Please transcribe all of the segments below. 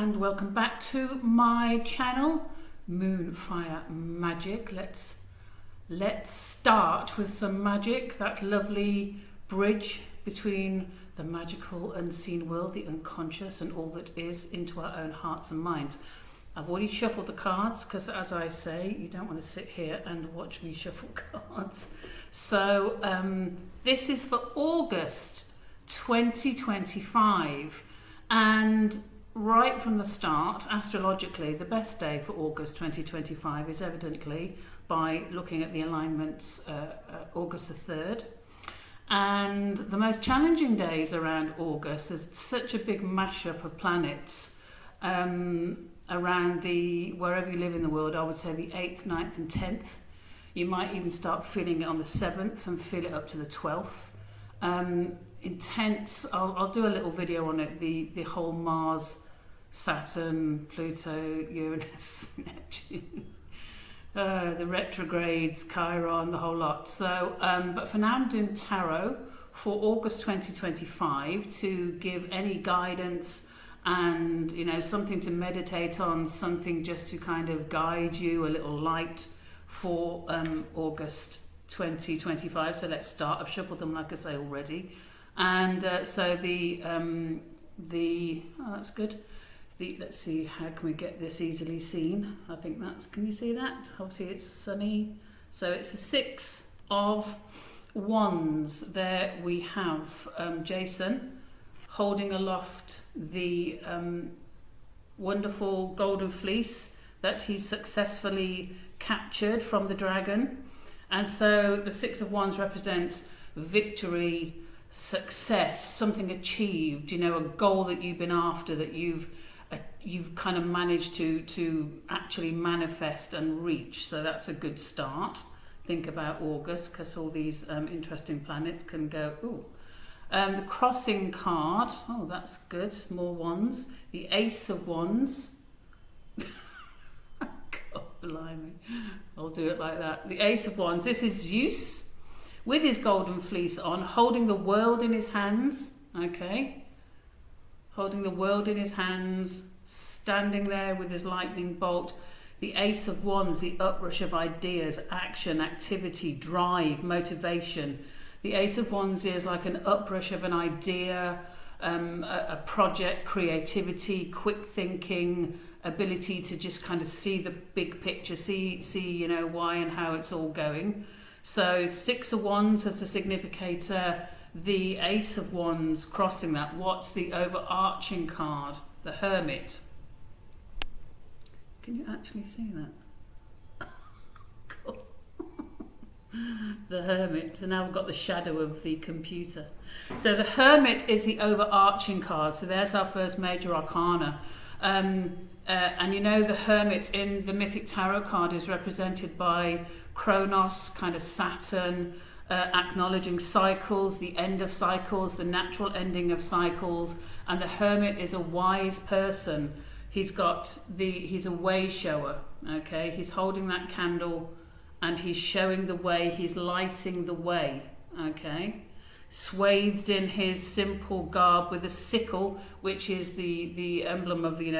and welcome back to my channel, Moonfire Magic. Let's start with some magic, that lovely bridge between the magical unseen world, the unconscious, and all that is into our own hearts and minds. I've already shuffled the cards because, as I say, you don't want to sit here and watch me shuffle cards. So this is for August 2025, and right from the start, astrologically, the best day for August 2025 is evidently, by looking at the alignments, August the 3rd. And the most challenging days around August is such a big mashup of planets around wherever you live in the world. I would say the 8th, 9th and 10th. You might even start feeling it on the 7th and feel it up to the 12th. Intense. I'll do a little video on it, the whole Mars, Saturn, Pluto, Uranus, Neptune, the retrogrades, Chiron, the whole lot. So, but for now I'm doing tarot for August 2025 to give any guidance and, you know, something to meditate on, something just to kind of guide you, a little light for August 2025. So let's start. I've shuffled them, like I say, already. And so oh, that's good. Let's see, how can we get this easily seen? I think can you see that? Obviously it's sunny. So it's the 6 of Wands. There we have Jason holding aloft the wonderful golden fleece that he's successfully captured from the dragon. And so the 6 of Wands represents victory, success, something achieved, you know, a goal that you've been after, that you've kind of managed to actually manifest and reach. So that's a good start. Think about August, because all these interesting planets can go, ooh. The crossing card, oh, that's good, more wands. The Ace of Wands. God blimey, I'll do it like that. The Ace of Wands, this is Zeus with his golden fleece on, holding the world in his hands, okay? Holding the world in his hands, standing there with his lightning bolt. The Ace of Wands, the uprush of ideas, action, activity, drive, motivation. The Ace of Wands is like an uprush of an idea, a project, creativity, quick thinking, ability to just kind of see the big picture, see you know, why and how it's all going. So 6 of Wands as the significator, the Ace of Wands crossing that. What's the overarching card? The Hermit. Can you actually see that? God. The Hermit. And now we've got the shadow of the computer. So the Hermit is the overarching card. So there's our first major arcana. And you know, the Hermit in the mythic tarot card is represented by Kronos, kind of Saturn, acknowledging cycles, the end of cycles, the natural ending of cycles. And the Hermit is a wise person. He's a way shower, okay? He's holding that candle and he's showing the way, he's lighting the way, okay? Swathed in his simple garb with a sickle, which is the emblem of the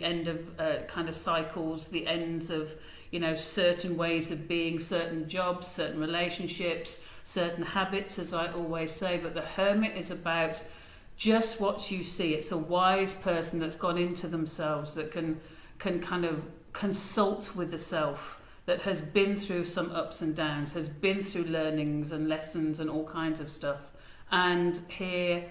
end of kind of cycles, the ends of, you know, certain ways of being, certain jobs, certain relationships, certain habits, as I always say. But the Hermit is about just what you see. It's a wise person that's gone into themselves, that can kind of consult with the self, that has been through some ups and downs, has been through learnings and lessons and all kinds of stuff. And here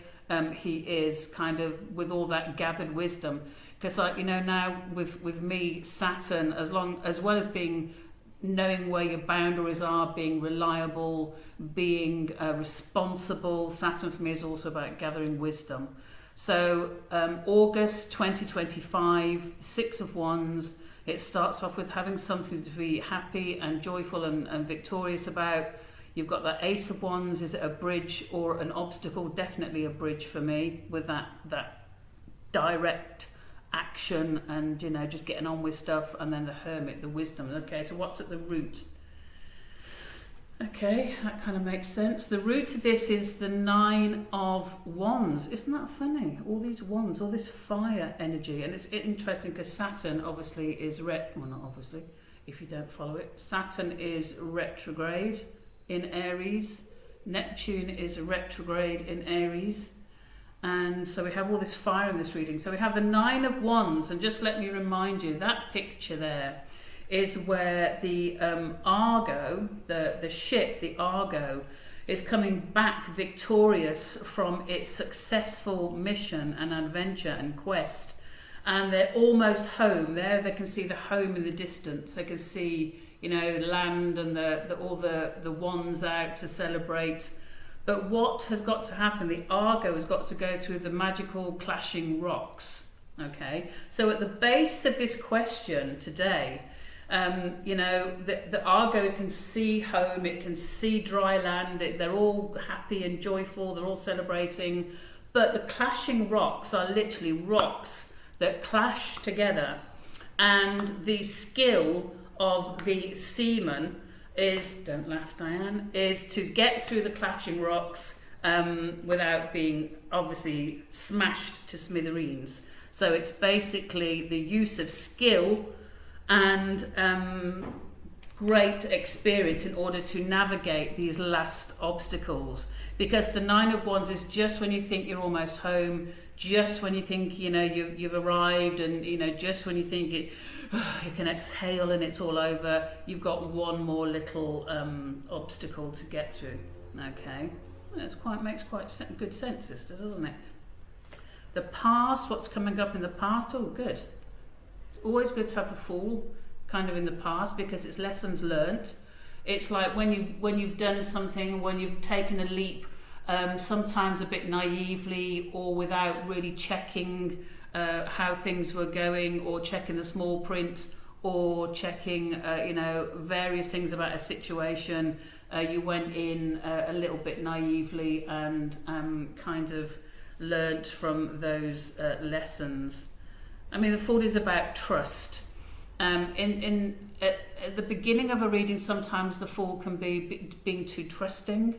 he is kind of with all that gathered wisdom. Because, like, you know, now with me, Saturn, as well as being, knowing where your boundaries are, being reliable, being responsible, Saturn for me is also about gathering wisdom. So August 2025, 6 of Wands, it starts off with having something to be happy and joyful and victorious about. You've got that Ace of Wands. Is it a bridge or an obstacle? Definitely a bridge for me, with that direct action and, you know, just getting on with stuff. And then the Hermit, the wisdom. Okay, so what's at the root? Okay, that kind of makes sense. The root of this is the 9 of Wands. Isn't that funny? All these wands, all this fire energy. And it's interesting because Saturn obviously is well, not obviously, if you don't follow it. Saturn is retrograde in Aries. Neptune is retrograde in Aries. And so we have all this fire in this reading. So we have the 9 of Wands. And just let me remind you, that picture there is where the Argo, the ship, the Argo, is coming back victorious from its successful mission and adventure and quest. And they're almost home. There they can see the home in the distance. They can see, you know, land and all the wands out to celebrate. But what has got to happen? The Argo has got to go through the magical clashing rocks. Okay, so at the base of this question today, you know, the Argo can see home, it can see dry land, they're all happy and joyful, they're all celebrating, but the clashing rocks are literally rocks that clash together, and the skill of the seaman is, don't laugh Diane, is to get through the clashing rocks without being obviously smashed to smithereens. So it's basically the use of skill and great experience in order to navigate these last obstacles, because the 9 of Wands is just when you think you're almost home, just when you think, you know, you've arrived, and, you know, just when you think you can exhale and it's all over, you've got one more little obstacle to get through. Okay, well, makes quite good sense, this doesn't it? The past, what's coming up in the past? Oh, good. It's always good to have the Fool kind of in the past, because it's lessons learnt. It's like when you've done something, when you've taken a leap, sometimes a bit naively or without really checking how things were going, or checking the small print, or checking you know, various things about a situation. You went in a little bit naively and kind of learnt from those lessons. I mean, the Fool is about trust. At the beginning of a reading, sometimes the Fool can be being too trusting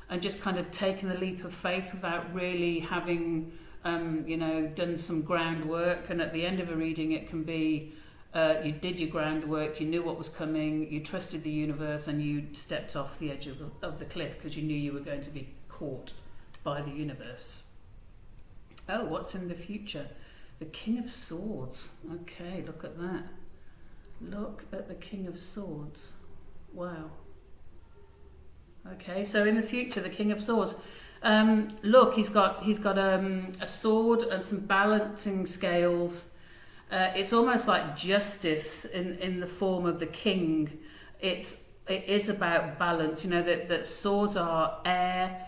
and just kind of taking the leap of faith without really having, you know, done some groundwork. And at the end of a reading, it can be you did your groundwork, you knew what was coming, you trusted the universe, and you stepped off the edge of the cliff because you knew you were going to be caught by the universe. Oh, what's in the future? The King of Swords. Okay, look at that. Look at the King of Swords. Wow. Okay, so in the future, the King of Swords. Look, he's got a sword and some balancing scales. It's almost like justice in the form of the king. It is about balance. You know that swords are air,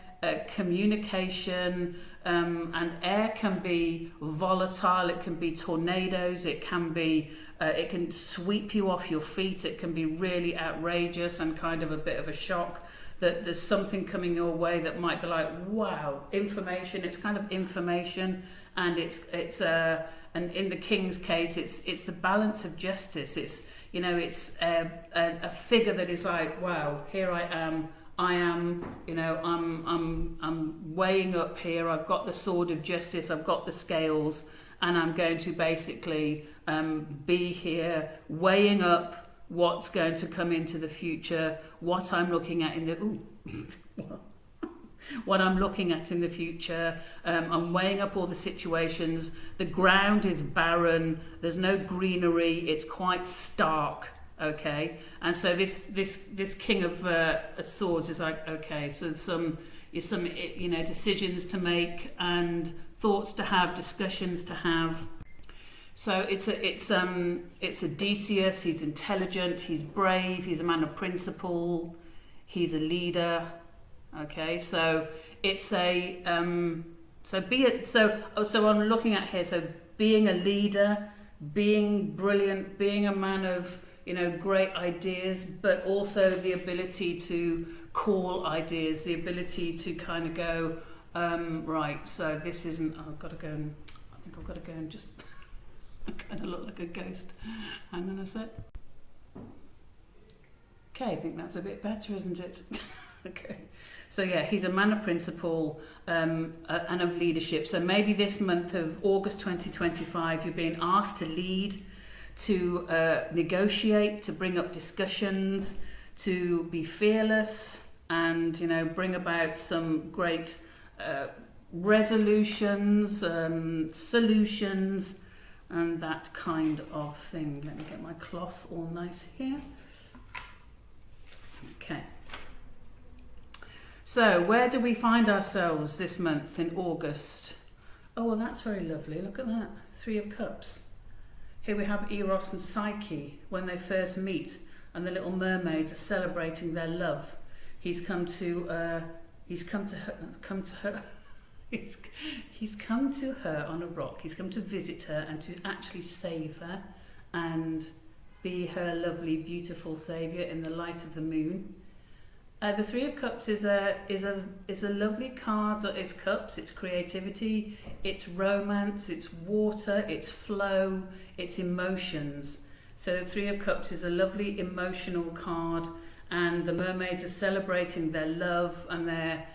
communication. And air can be volatile, it can be tornadoes, it can sweep you off your feet, it can be really outrageous and kind of a bit of a shock that there's something coming your way that might be like, wow, information. It's kind of information, and and in the king's case, it's the balance of justice. It's, you know, it's a figure that is like, wow, here I am, you know, I'm weighing up here. I've got the sword of justice. I've got the scales, and I'm going to basically be here weighing up what's going to come into the future, what I'm looking at in the what I'm looking at in the future. I'm weighing up all the situations. The ground is barren. There's no greenery. It's quite stark. Okay, and so this King of Swords is like, okay, so some you know, decisions to make and thoughts to have, discussions to have. So it's Odysseus. He's intelligent. He's brave. He's a man of principle. He's a leader. Okay, so it's a so I'm looking at here. So being a leader, being brilliant, being a man of, you know, great ideas, but also the ability to call ideas, the ability to kind of go, right, so this isn't, I've got to go and, I think I've got to go and just, I kind of look like a ghost. Hang on a sec. Okay, I think that's a bit better, isn't it? Okay. So yeah, he's a man of principle and of leadership. So maybe this month of August 2025, you're being asked to lead, to negotiate, to bring up discussions, to be fearless, and bring about some great resolutions, solutions, and that kind of thing. Let me get my cloth all nice here. Okay. So, where do we find ourselves this month in August? Oh, well, that's very lovely. Look at that. 3 of Cups. Here we have Eros and Psyche when they first meet, and the little mermaids are celebrating their love. He's come to her. He's come to her on a rock. He's come to visit her and to actually save her and be her lovely, beautiful saviour in the light of the moon. The 3 of Cups is a lovely card. It's cups, it's creativity, it's romance, it's water, it's flow, it's emotions. So the 3 of Cups is a lovely emotional card, and the mermaids are celebrating their love and their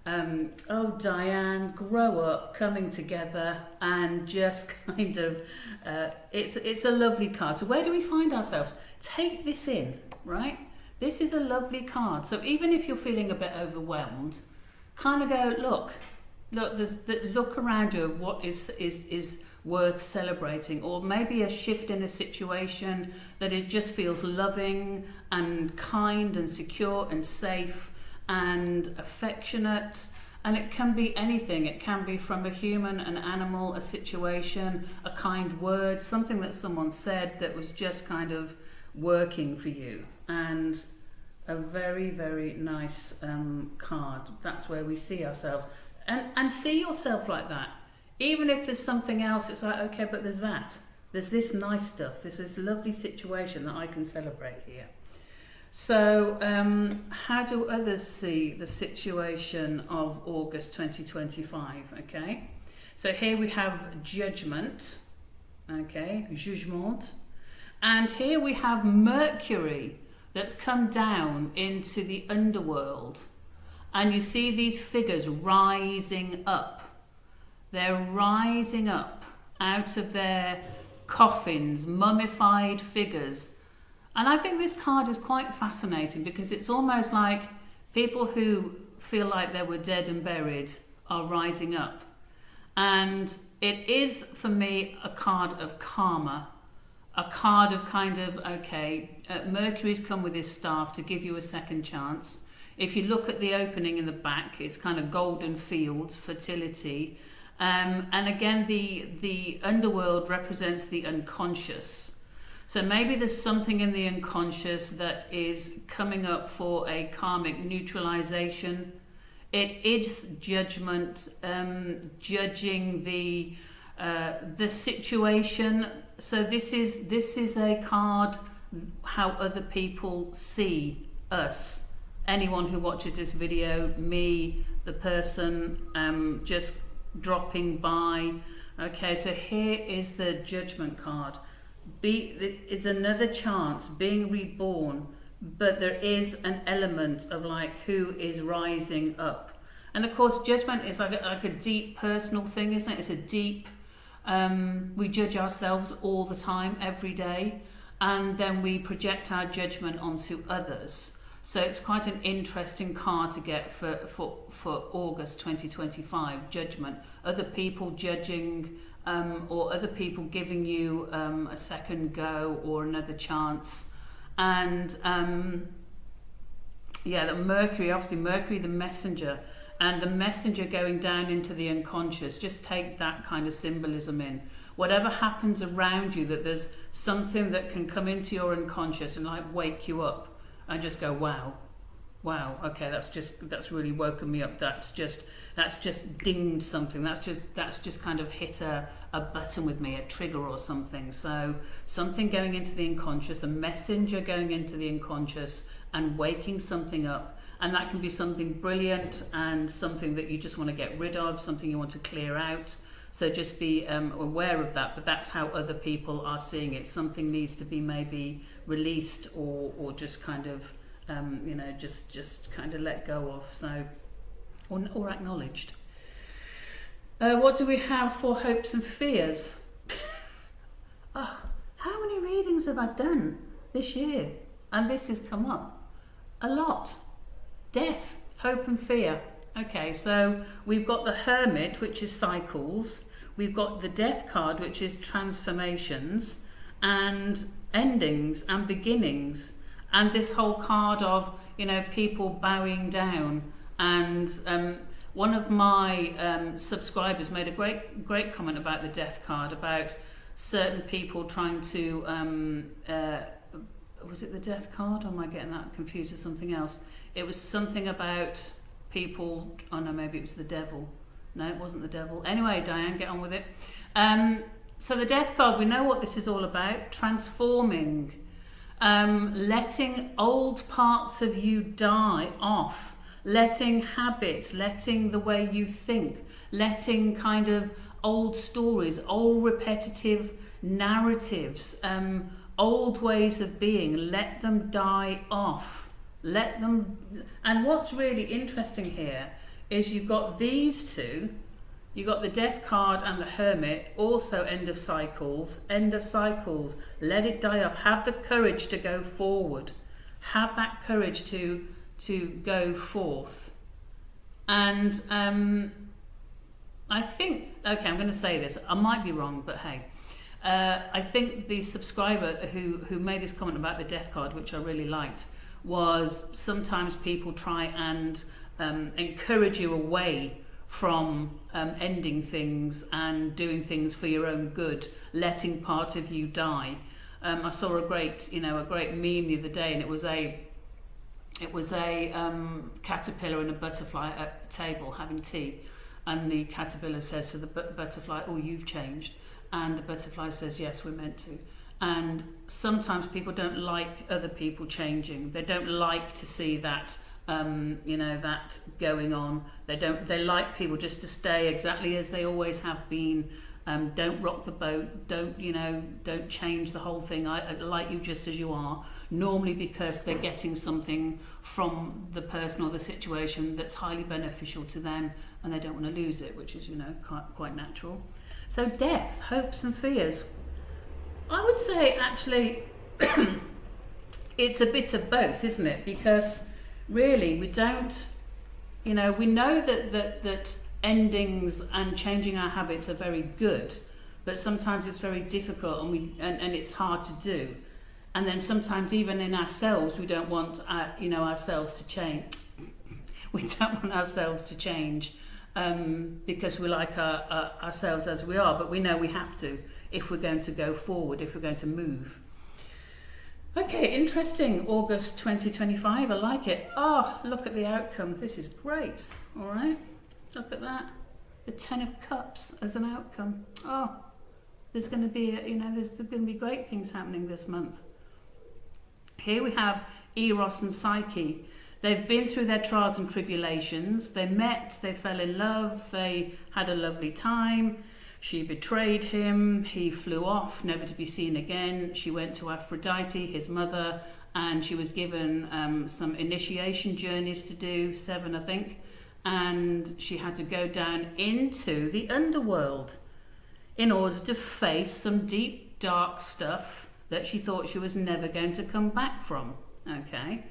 oh Diane, grow up, coming together, and just kind of it's a lovely card. So where do we find ourselves? Take this in, right? This is a lovely card. So even if you're feeling a bit overwhelmed, kind of go, look, look around you at what is worth celebrating, or maybe a shift in a situation that it just feels loving and kind and secure and safe and affectionate. And it can be anything. It can be from a human, an animal, a situation, a kind word, something that someone said that was just kind of working for you. And a very, very nice card. That's where we see ourselves. And see yourself like that. Even if there's something else, it's like, okay, but there's that. There's this nice stuff. There's this lovely situation that I can celebrate here. So how do others see the situation of August 2025? Okay. So here we have judgment. Okay, jugement. And here we have Mercury that's come down into the underworld. And you see these figures rising up. They're rising up out of their coffins, mummified figures. And I think this card is quite fascinating because it's almost like people who feel like they were dead and buried are rising up. And it is, for me, a card of karma. A card of kind of, okay, Mercury's come with his staff to give you a second chance. If you look at the opening in the back, it's kind of golden fields, fertility. And again, the underworld represents the unconscious. So maybe there's something in the unconscious that is coming up for a karmic neutralization. It is judgment, judging the situation. So this is a card how other people see us. Anyone who watches this video, me, the person just dropping by. Okay, so here is the judgment card. It's another chance, being reborn, but there is an element of like who is rising up. And of course, judgment is like a deep personal thing, isn't it? It's a deep, we judge ourselves all the time, every day, and then we project our judgment onto others. So it's quite an interesting card to get for August 2025, judgment. Other people judging, or other people giving you a second go or another chance. And the Mercury, obviously Mercury the messenger, and the messenger going down into the unconscious. Just take that kind of symbolism in. Whatever happens around you, that there's something that can come into your unconscious and like wake you up and just go, wow, okay, that's really woken me up. That's just dinged something. That's just kind of hit a button with me, a trigger or something. So something going into the unconscious, a messenger going into the unconscious and waking something up. And that can be something brilliant and something that you just want to get rid of, something you want to clear out. So just be aware of that, but that's how other people are seeing it. Something needs to be maybe released or just kind of just kind of let go of. So, or acknowledged. What do we have for hopes and fears? Oh, how many readings have I done this year? And this has come up a lot. Death, hope and fear. Okay, so we've got the Hermit, which is cycles. We've got the Death card, which is transformations and endings and beginnings. And this whole card of, people bowing down. And one of my subscribers made a great comment about the Death card, about certain people trying to was it the Death card, or am I getting that confused with something else? It was something about people, oh no, maybe it was the devil. No, it wasn't the devil. Anyway, Diane, get on with it. So the Death card, we know what this is all about. Transforming, letting old parts of you die off, letting habits, letting the way you think, letting kind of old stories, old repetitive narratives, old ways of being, let them die off. Let them. And what's really interesting here is you've got these two. You've got the Death card and the Hermit, also end of cycles. Let it die off. Have the courage to go forward. Have that courage to go forth. And I think, okay, I'm going to say this. I might be wrong, but hey. I think the subscriber who made this comment about the Death card, which I really liked, was sometimes people try and encourage you away from ending things and doing things for your own good, letting part of you die. I saw a great meme the other day, and it was a caterpillar and a butterfly at a table having tea, and the caterpillar says to the butterfly, "Oh, you've changed," and the butterfly says, "Yes, we're meant to." And sometimes people don't like other people changing. They don't like to see that, that going on. They like people just to stay exactly as they always have been. Don't rock the boat. Don't change the whole thing. I like you just as you are. Normally because they're getting something from the person or the situation that's highly beneficial to them, and they don't want to lose it, which is, quite natural. So death, hopes and fears. I would say actually it's a bit of both, isn't it? Because really we don't, we know that endings and changing our habits are very good, but sometimes it's very difficult and it's hard to do. And then sometimes even in ourselves we don't want ourselves to change. We don't want ourselves to change because we like ourselves as we are, but we know we have to if we're going to go forward, if we're going to move. Okay, interesting. August 2025, I like it. Oh, look at the outcome. This is great. All right, look at that. The 10 of Cups as an outcome. Oh, there's going to be, there's going to be great things happening this month. Here we have Eros and Psyche. They've been through their trials and tribulations. They met, they fell in love, they had a lovely time. She betrayed him, he flew off, never to be seen again. She went to Aphrodite, his mother, and she was given some initiation journeys to do, 7 I think, and she had to go down into the underworld in order to face some deep, dark stuff that she thought she was never going to come back from. Okay,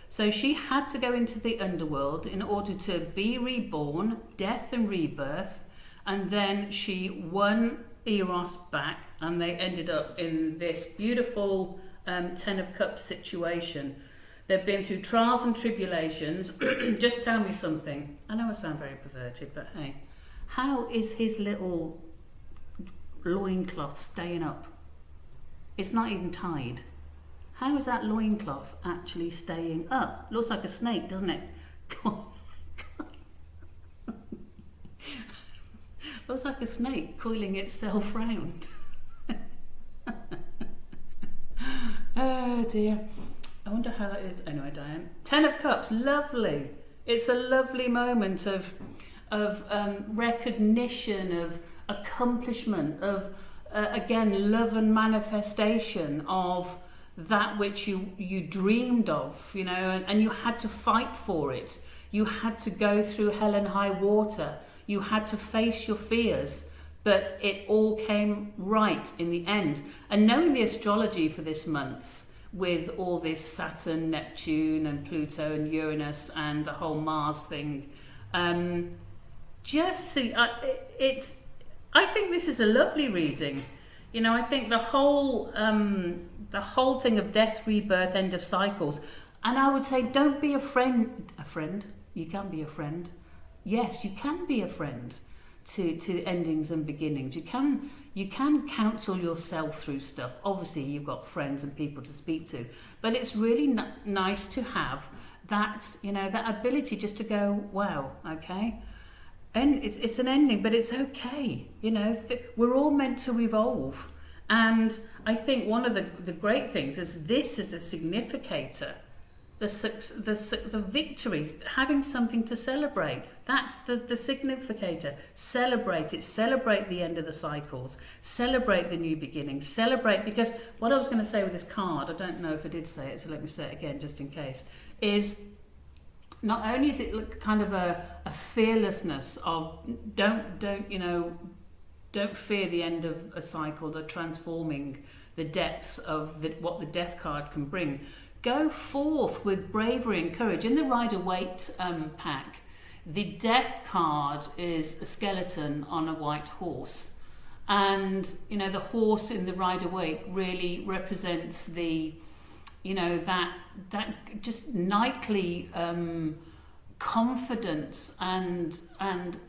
so she had to go into the underworld in order to be reborn, death and rebirth. And then she won Eros back, and they ended up in this beautiful 10 of Cups situation. They've been through trials and tribulations. Just tell me something. I know I sound very perverted, but hey, how is his little loincloth staying up? It's not even tied. How is that loincloth actually staying up? Looks like a snake, doesn't it? Looks like a snake coiling itself round. Oh dear. I wonder how that is. Anyway, Diane. 10 of Cups, lovely. It's a lovely moment of recognition, of accomplishment, of again love and manifestation, of that which you dreamed of, you know, and you had to fight for it. You had to go through hell and high water. You had to face your fears, but it all came right in the end. And knowing the astrology for this month, with all this Saturn, Neptune and Pluto and Uranus and the whole Mars thing, just see, I think this is a lovely reading. You know, I think the whole thing of death, rebirth, end of cycles, and I would say don't be a friend. You can be a friend. Yes, you can be a friend to endings and beginnings. You can counsel yourself through stuff. Obviously, you've got friends and people to speak to, but it's really nice to have that, you know, that ability just to go, wow, okay. And it's an ending, but it's okay. You know, we're all meant to evolve. And I think one of the great things is this is a significator. The victory, having something to celebrate. That's the significator. Celebrate it. Celebrate the end of the cycles. Celebrate the new beginning. Celebrate, because what I was going to say with this card, I don't know if I did say it, so let me say it again just in case, is not only is it kind of a fearlessness of don't fear the end of a cycle, the transforming, the depth of what the death card can bring. Go forth with bravery and courage. In the Rider-Waite pack, the death card is a skeleton on a white horse. And, you know, the horse in the Rider-Waite really represents the, you know, that just knightly confidence and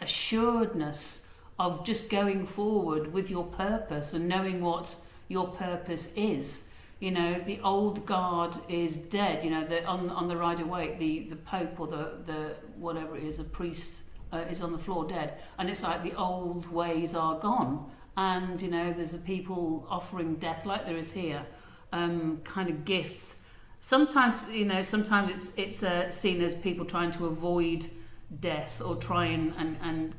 assuredness of just going forward with your purpose and knowing what your purpose is. You know, the old guard is dead. You know, on the Rider-Waite, the Pope or the whatever it is, a priest is on the floor dead, and it's like the old ways are gone. And you know, there's the people offering death like there is here, kind of gifts. Sometimes, you know, sometimes it's seen as people trying to avoid death or try and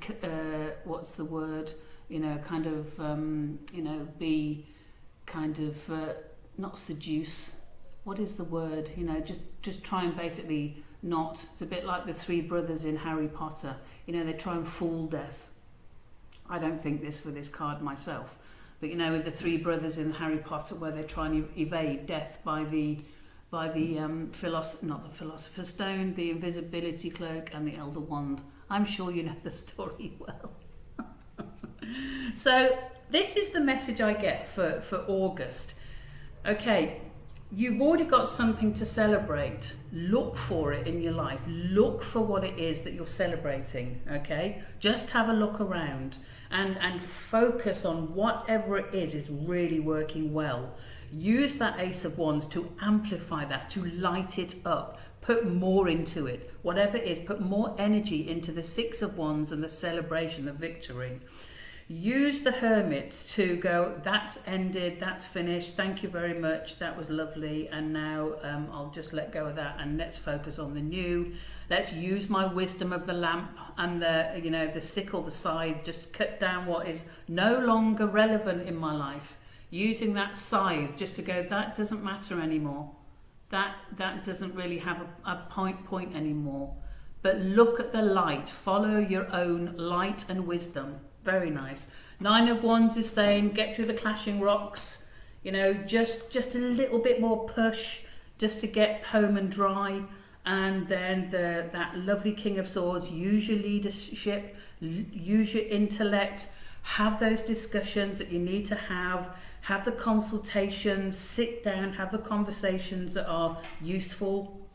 what's the word? You know, kind of you know, be kind of not seduce. What is the word? You know, just try and basically not. It's a bit like the three brothers in Harry Potter. You know, they try and fool death. I don't think this for this card myself, but you know, with the three brothers in Harry Potter, where they try and evade death by the philosopher's stone, the invisibility cloak, and the elder wand. I'm sure you know the story well. So this is the message I get for August. Okay, you've already got something to celebrate. Look for it in your life. Look for what it is that you're celebrating, okay? Just have a look around and focus on whatever it is really working well. Use that Ace of Wands to amplify that, to light it up. Put more into it. Whatever it is, put more energy into the Six of Wands and the celebration, the victory. Use the Hermit to go, that's ended, that's finished, thank you very much, that was lovely, and now I'll just let go of that and let's focus on the new. Let's use my wisdom of the lamp and the, you know, the sickle, the scythe, just cut down what is no longer relevant in my life. Using that scythe just to go, that doesn't matter anymore. That doesn't really have a point anymore. But look at the light, follow your own light and wisdom. Very nice. Nine of Wands is saying, get through the clashing rocks. You know, just a little bit more push, just to get home and dry. And then that lovely King of Swords, use your leadership, use your intellect, have those discussions that you need to have the consultations, sit down, have the conversations that are useful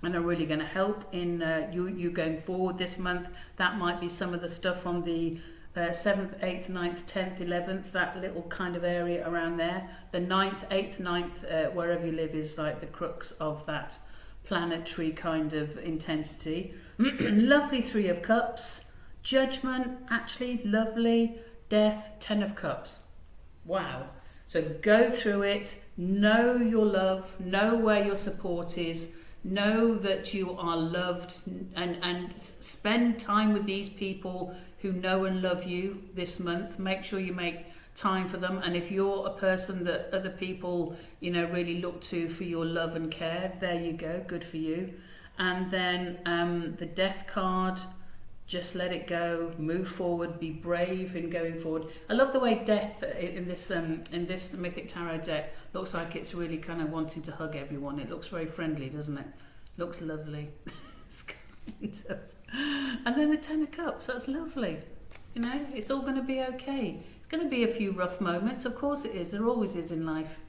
and are really going to help in you going forward this month. That might be some of the stuff on the 7th, 8th, 9th, 10th, 11th, that little kind of area around there. The 9th, 8th, 9th, wherever you live is like the crux of that planetary kind of intensity. Lovely Three of Cups. Judgment, actually lovely. Death, 10 of Cups. Wow. So go through it, know your love, know where your support is, know that you are loved, and spend time with these people who know and love you this month. Make sure you make time for them. And if you're a person that other people, you know, really look to for your love and care, there you go, good for you. And then the death card, just let it go, move forward, be brave in going forward. I love the way death in this Mythic Tarot deck looks like it's really kind of wanting to hug everyone. It looks very friendly, doesn't it? Looks lovely. It's kind of... And then the Ten of Cups, that's lovely. You know, it's all going to be okay. It's going to be a few rough moments, of course it is. There always is in life.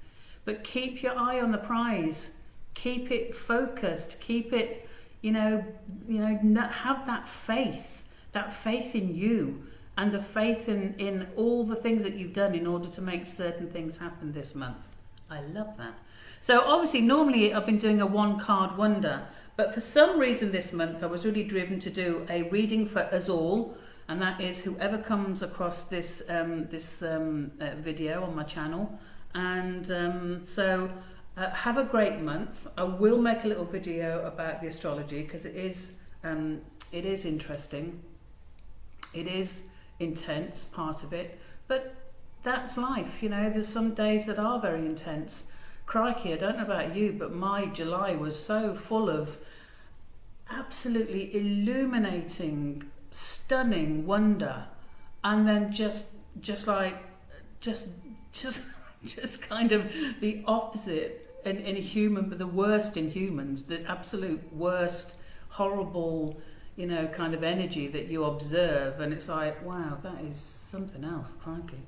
But keep your eye on the prize. Keep it focused. Keep it, have that faith in you, and the faith in all the things that you've done in order to make certain things happen this month. I love that. So obviously, normally I've been doing a one card wonder, but for some reason this month I was really driven to do a reading for us all, and that is whoever comes across this video on my channel. And so have a great month. I will make a little video about the astrology because it is interesting. It is intense, part of it, but that's life. You know, there's some days that are very intense. Crikey, I don't know about you, but my July was so full of absolutely illuminating, stunning wonder, and then just kind of the opposite in a human, but the worst in humans, the absolute worst, horrible, you know, kind of energy that you observe, and it's like, wow, that is something else, crikey.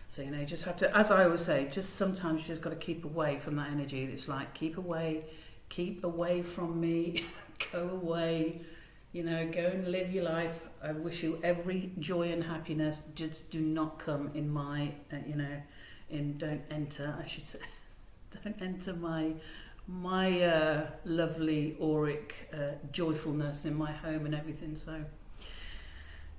So, you know, you just have to, as I always say, just sometimes you just got to keep away from that energy. It's like, keep away from me, go away, you know, go and live your life. I wish you every joy and happiness. Just do not come in my, don't enter my lovely auric joyfulness in my home and everything. So,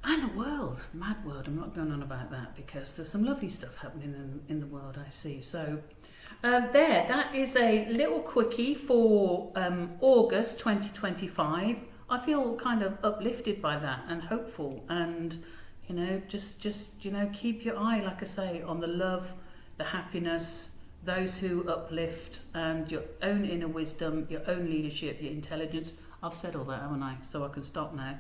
and the world, mad world, I'm not going on about that because there's some lovely stuff happening in the world, I see. So that is a little quickie for August 2025. I feel kind of uplifted by that and hopeful, and you know, just keep your eye, like I say, on the love, the happiness, those who uplift, and your own inner wisdom, your own leadership, your intelligence. I've said all that, haven't I? So I can stop now.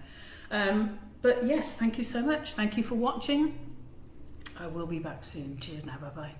But yes, thank you so much. Thank you for watching. I will be back soon. Cheers now. Bye bye.